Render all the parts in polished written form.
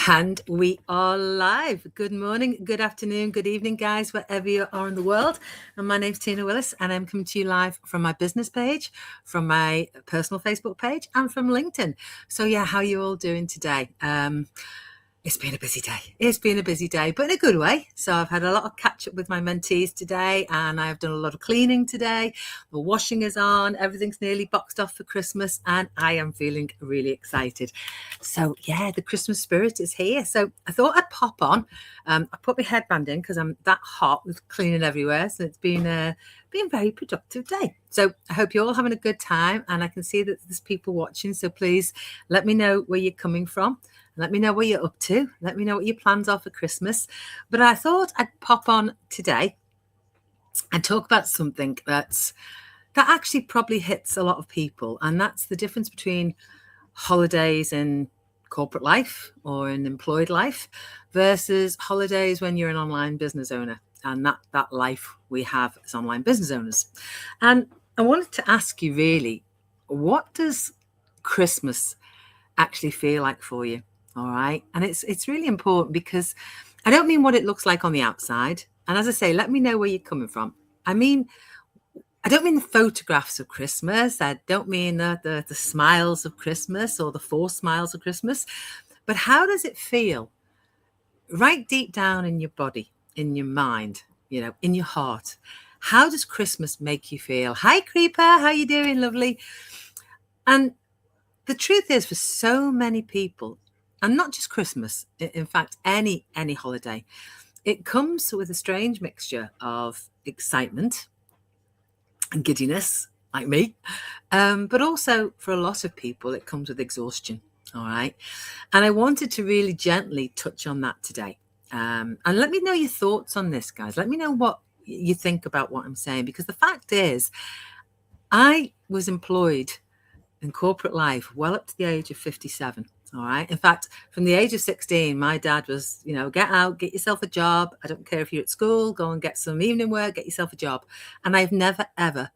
And we are live. Good morning, good afternoon, good evening, guys, wherever you are in the world. And my name's Tina Willis, and I'm coming to you live from my business page, from my personal Facebook page, and from LinkedIn. So, yeah, how are you all doing today? It's been a busy day. It's been a busy day, but in a good way. So I've had a lot of catch up with my mentees today, and I've done a lot of cleaning today. The washing is on. Everything's nearly boxed off for Christmas, and I am feeling really excited. So yeah, the Christmas spirit is here. So I thought I'd pop on. I put my headband in because I'm that hot with cleaning everywhere. So it's been a very productive day. So I hope you're all having a good time, and I can see that there's people watching. So please let me know where you're coming from. Let me know what you're up to. Let me know what your plans are for Christmas. But I thought I'd pop on today and talk about something that actually probably hits a lot of people, and that's the difference between holidays in corporate life or in employed life versus holidays when you're an online business owner, and that life we have as online business owners. And I wanted to ask you, really, what does Christmas actually feel like for you? All right. And it's really important, because I don't mean what it looks like on the outside. And as I say, let me know where you're coming from. I don't mean the photographs of Christmas. I don't mean the smiles of Christmas or the forced smiles of Christmas. But how does it feel right deep down in your body, in your mind, in your heart? How does Christmas make you feel? Hi, Creeper. How you doing? Lovely. And the truth is, for so many people, and not just Christmas, in fact, any holiday, it comes with a strange mixture of excitement and giddiness, like me. But also, for a lot of people, it comes with exhaustion. All right. And I wanted to really gently touch on that today. And let me know your thoughts on this, guys. Let me know what you think about what I'm saying, because the fact is, I was employed in corporate life well up to the age of 57. All right. In fact, from the age of 16, my dad was, get out, get yourself a job. I don't care if you're at school, go and get some evening work, get yourself a job. And I've never, ever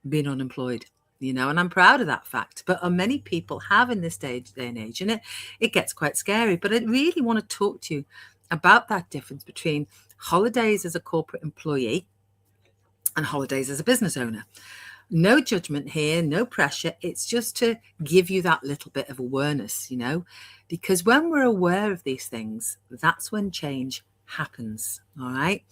been unemployed, and I'm proud of that fact. But many people have in this day and age, and it gets quite scary. But I really want to talk to you about that difference between holidays as a corporate employee and holidays as a business owner. No judgment here, no pressure. It's just to give you that little bit of awareness, because when we're aware of these things, that's when change happens. All right.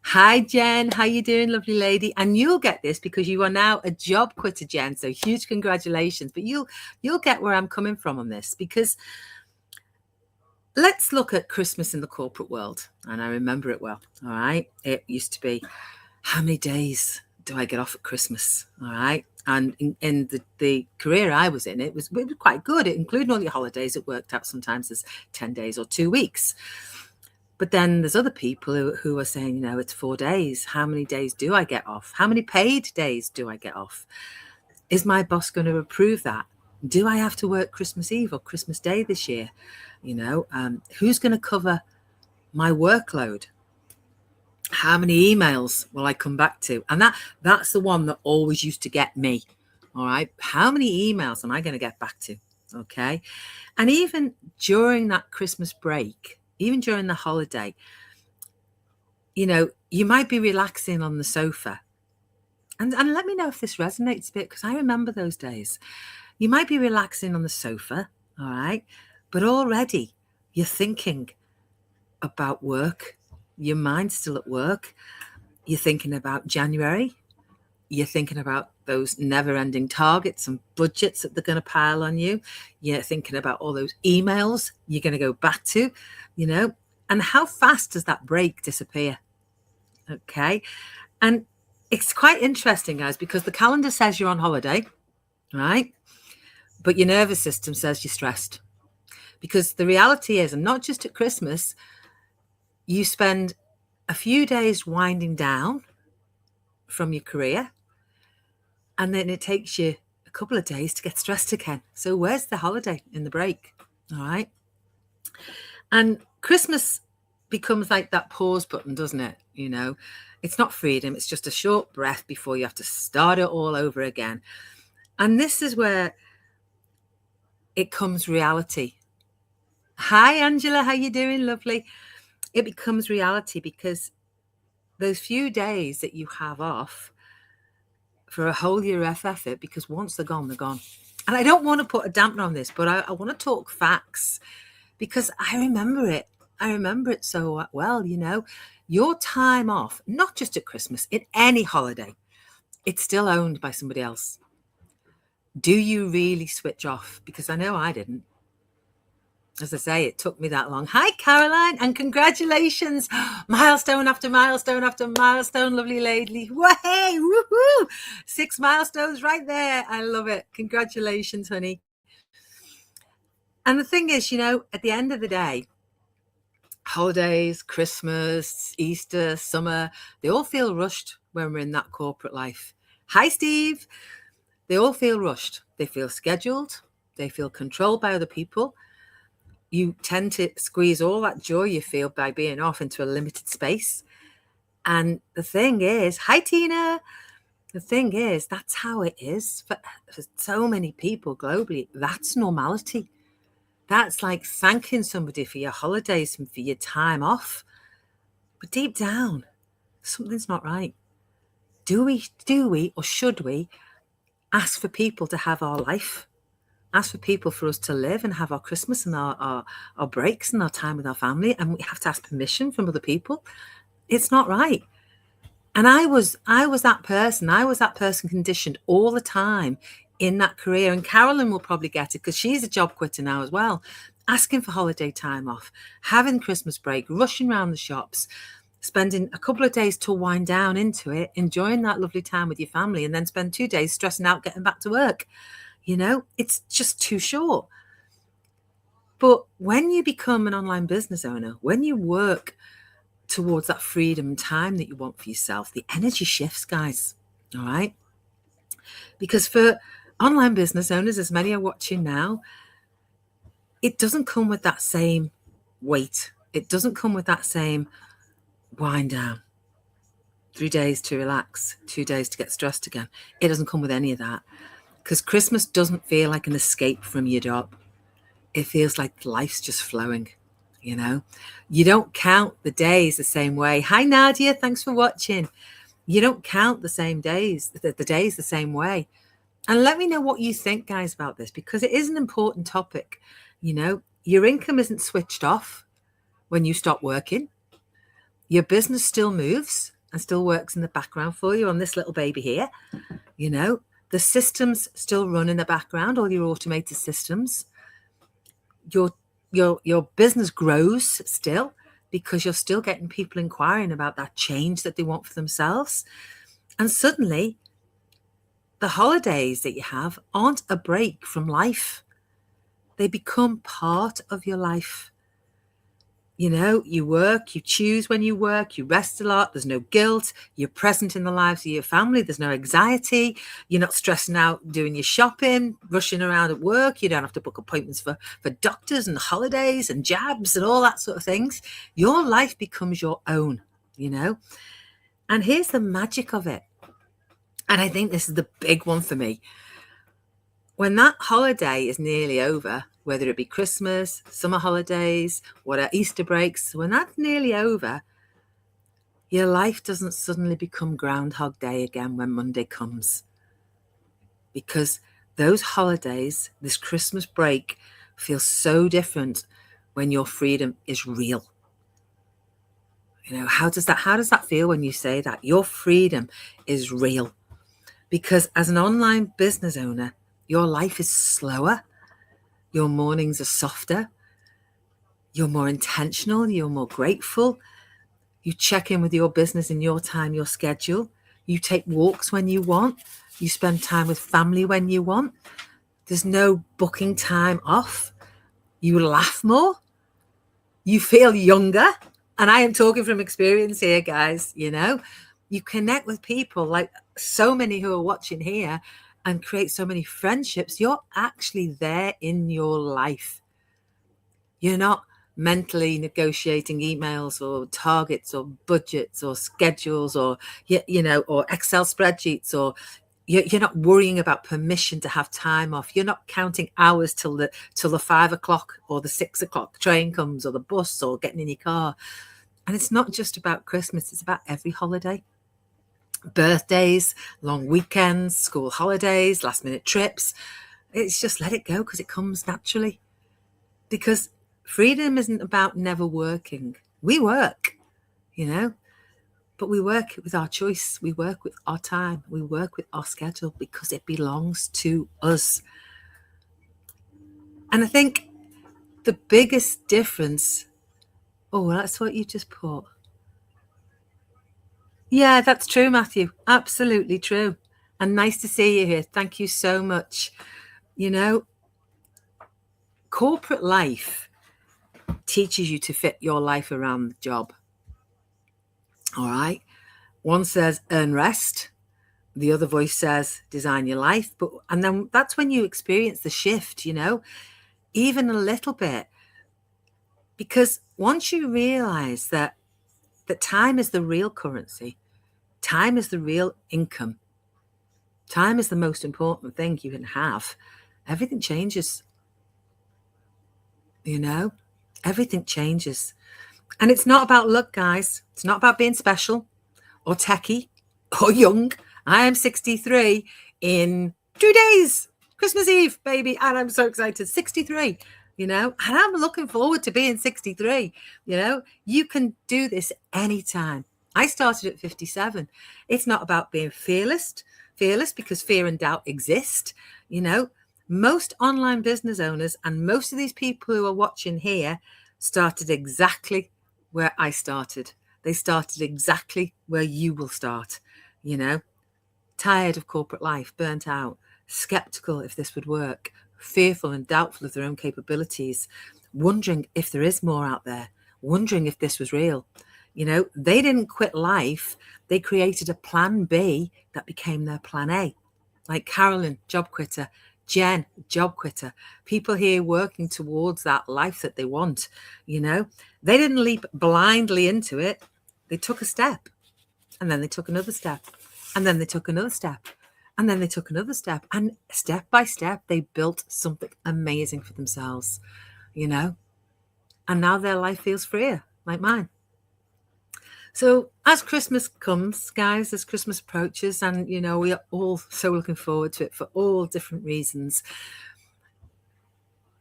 Hi, Jen. How you doing, lovely lady? And you'll get this because you are now a job quitter, Jen. So huge congratulations. But you'll get where I'm coming from on this, because let's look at Christmas in the corporate world. And I remember it well. All right. It used to be, how many days do I get off at Christmas? All right. And in the career I was in, it was quite good. It included all your holidays. It worked out sometimes as 10 days or 2 weeks. But then there's other people who are saying, it's 4 days. How many days do I get off? How many paid days do I get off? Is my boss going to approve that? Do I have to work Christmas Eve or Christmas Day this year? Who's going to cover my workload? How many emails will I come back to? And that's the one that always used to get me. All right. How many emails am I going to get back to? Okay. And even during that Christmas break, even during the holiday, you might be relaxing on the sofa. And let me know if this resonates a bit, because I remember those days. You might be relaxing on the sofa. All right. But already you're thinking about work. Your mind's still at work. You're thinking about January. You're thinking about those never-ending targets and budgets that they're going to pile on you. You're thinking about all those emails you're going to go back to, and how fast does that break disappear? Okay. And it's quite interesting, guys, because the calendar says you're on holiday, right? But your nervous system says you're stressed. Because the reality is, and not just at Christmas, you spend a few days winding down from your career, and then it takes you a couple of days to get stressed again. So where's the holiday in the break? All right. And Christmas becomes like that pause button, doesn't it? It's not freedom. It's just a short breath before you have to start it all over again. And this is where it comes reality. Hi, Angela. How you doing? Lovely. It becomes reality because those few days that you have off for a whole year effort, because once they're gone, they're gone. And I don't want to put a dampener on this, but I want to talk facts because I remember it. I remember it so well, your time off, not just at Christmas, in any holiday, it's still owned by somebody else. Do you really switch off? Because I know I didn't. As I say, it took me that long. Hi, Caroline, and congratulations. Milestone after milestone after milestone, lovely lady. Way, woohoo! 6 milestones right there. I love it. Congratulations, honey. And the thing is, at the end of the day, holidays, Christmas, Easter, summer, they all feel rushed when we're in that corporate life. Hi, Steve. They all feel rushed. They feel scheduled. They feel controlled by other people. You tend to squeeze all that joy you feel by being off into a limited space. And the thing is, hi, Tina. The thing is, that's how it is for so many people globally. That's normality. That's like thanking somebody for your holidays and for your time off. But deep down, something's not right. Do we, or should we ask for people to have our life? Ask for people for us to live and have our Christmas and our breaks and our time with our family, and we have to ask permission from other people? It's not right. And I was that person. I was that person conditioned all the time in that career. And Carolyn will probably get it because she's a job quitter now as well. Asking for holiday time off, having Christmas break, rushing around the shops, spending a couple of days to wind down into it, enjoying that lovely time with your family, and then spend 2 days stressing out getting back to work. It's just too short. But when you become an online business owner, when you work towards that freedom and time that you want for yourself, the energy shifts, guys. All right. Because for online business owners, as many are watching now, it doesn't come with that same weight. It doesn't come with that same wind down. 3 days to relax, 2 days to get stressed again. It doesn't come with any of that. Because Christmas doesn't feel like an escape from your job. It feels like life's just flowing. You don't count the days the same way. Hi, Nadia. Thanks for watching. You don't count the same days, the days the same way. And let me know what you think, guys, about this, because it is an important topic. Your income isn't switched off when you stop working. Your business still moves and still works in the background for you on this little baby here. The systems still run in the background, all your automated systems. Your business grows still because you're still getting people inquiring about that change that they want for themselves. And suddenly, the holidays that you have aren't a break from life. They become part of your life. You work, you choose when you work, you rest a lot, there's no guilt, you're present in the lives of your family, there's no anxiety, you're not stressing out doing your shopping, rushing around at work, you don't have to book appointments for doctors and holidays and jabs and all that sort of things. Your life becomes your own, And here's the magic of it. And I think this is the big one for me. When that holiday is nearly over, whether it be Christmas, summer holidays, whatever, Easter breaks, when that's nearly over, your life doesn't suddenly become Groundhog Day again when Monday comes. Because those holidays, this Christmas break, feels so different when your freedom is real. How does that feel when you say that? Your freedom is real. Because as an online business owner, your life is slower. Your mornings are softer. You're more intentional. You're more grateful. You check in with your business in your time, your schedule. You take walks when you want. You spend time with family when you want. There's no booking time off. You laugh more. You feel younger. And I am talking from experience here, guys. You connect with people like so many who are watching here and create so many friendships. You're actually there in your life. You're not mentally negotiating emails or targets or budgets or schedules or or Excel spreadsheets or You're not worrying about permission to have time off. You're not counting hours till the 5 o'clock or the 6 o'clock train comes or the bus or getting in your car. And it's not just about Christmas, it's about every holiday. Birthdays, long weekends, school holidays, last minute trips. It's just let it go because it comes naturally. Because freedom isn't about never working. We work, but we work with our choice. We work with our time. We work with our schedule because it belongs to us. And I think the biggest difference, that's what you just put. Yeah, that's true, Matthew. Absolutely true. And nice to see you here. Thank you so much. Corporate life teaches you to fit your life around the job. All right. One says earn rest. The other voice says design your life. And then that's when you experience the shift, even a little bit. Because once you realize that time is the real currency, time is the real income, time is the most important thing you can have, everything changes. Everything changes. And it's not about luck, guys. It's not about being special or techie or young. I am 63 in 2 days. Christmas Eve, baby. And I'm so excited. 63, and I'm looking forward to being 63. You can do this anytime. I started at 57. It's not about being fearless because fear and doubt exist. Most online business owners and most of these people who are watching here started exactly where I started. They started exactly where you will start, tired of corporate life, burnt out, skeptical if this would work, fearful and doubtful of their own capabilities, wondering if there is more out there, wondering if this was real. They didn't quit life. They created a plan B that became their plan A. Like Carolyn, job quitter. Jen, job quitter. People here working towards that life that they want. They didn't leap blindly into it. They took a step, and then they took another step, and then they took another step, and then they took another step. And step by step, they built something amazing for themselves, and now their life feels freer, like mine. So as Christmas comes, guys, as Christmas approaches, and, we are all so looking forward to it for all different reasons.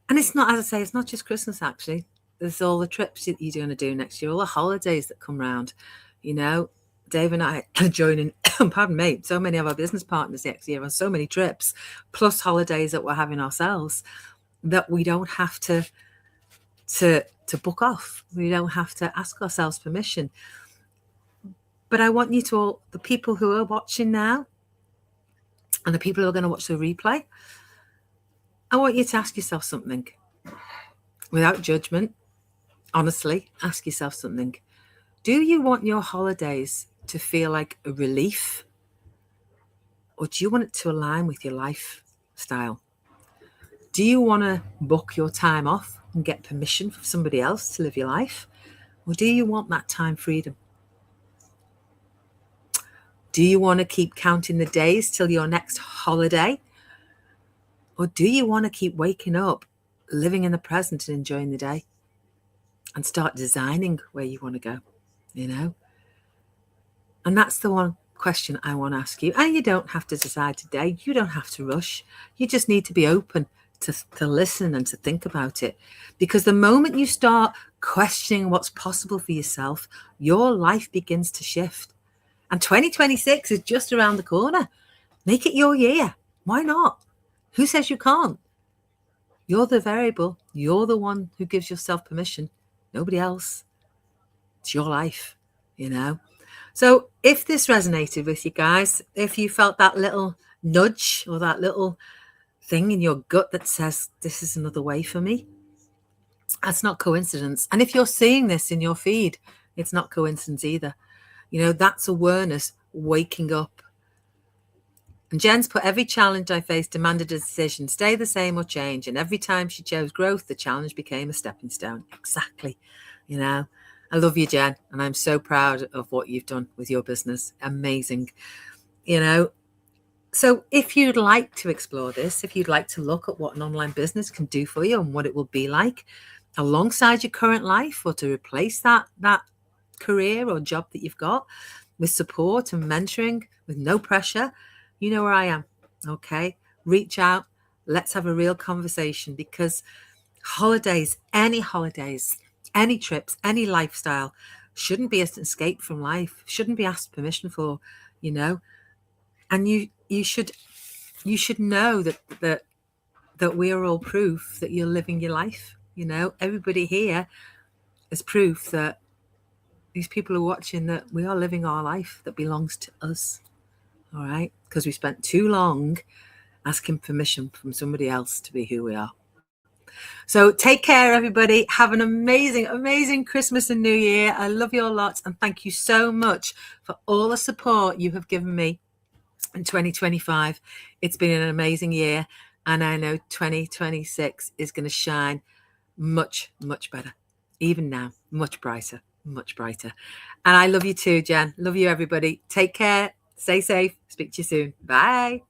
And it's not, as I say, it's not just Christmas, actually. There's all the trips that you're going to do next year, all the holidays that come round. Dave and I are joining, pardon me, so many of our business partners next year on so many trips, plus holidays that we're having ourselves, that we don't have to book off. We don't have to ask ourselves permission. But I want you to all, the people who are watching now and the people who are going to watch the replay, I want you to ask yourself something without judgment. Honestly, ask yourself something. Do you want your holidays to feel like a relief, or do you want it to align with your lifestyle? Do you want to book your time off and get permission from somebody else to live your life, or do you want that time freedom? Do you want to keep counting the days till your next holiday? Or do you want to keep waking up, living in the present and enjoying the day, and start designing where you want to go, And that's the one question I want to ask you. And you don't have to decide today. You don't have to rush. You just need to be open to listen and to think about it. Because the moment you start questioning what's possible for yourself, your life begins to shift. And 2026 is just around the corner. Make it your year. Why not? Who says you can't? You're the variable. You're the one who gives yourself permission. Nobody else. It's your life, So if this resonated with you guys, if you felt that little nudge or that little thing in your gut that says, this is another way for me, that's not coincidence. And if you're seeing this in your feed, it's not coincidence either. That's awareness waking up. And Jen's put, every challenge I faced demanded a decision, stay the same or change. And every time she chose growth, the challenge became a stepping stone. Exactly. I love you, Jen. And I'm so proud of what you've done with your business. Amazing. So if you'd like to explore this, if you'd like to look at what an online business can do for you and what it will be like alongside your current life, or to replace that career or job that you've got, with support and mentoring, with no pressure, you know where I am. Okay, reach out. Let's have a real conversation, because holidays, any trips, any lifestyle shouldn't be an escape from life, shouldn't be asked permission for, you know. And you should know that we are all proof that you're living your life. You know, everybody here is proof that these people are watching, that we are living our life that belongs to us. All right, because we spent too long asking permission from somebody else to be who we are. So take care, everybody. Have an amazing, amazing Christmas and New Year. I love you all lots, and thank you so much for all the support you have given me in 2025. It's been an amazing year, and I know 2026 is going to shine much, much better. Even now, much brighter, much brighter. And I love you too, Jen. Love you, everybody. Take care. Stay safe. Speak to you soon. Bye.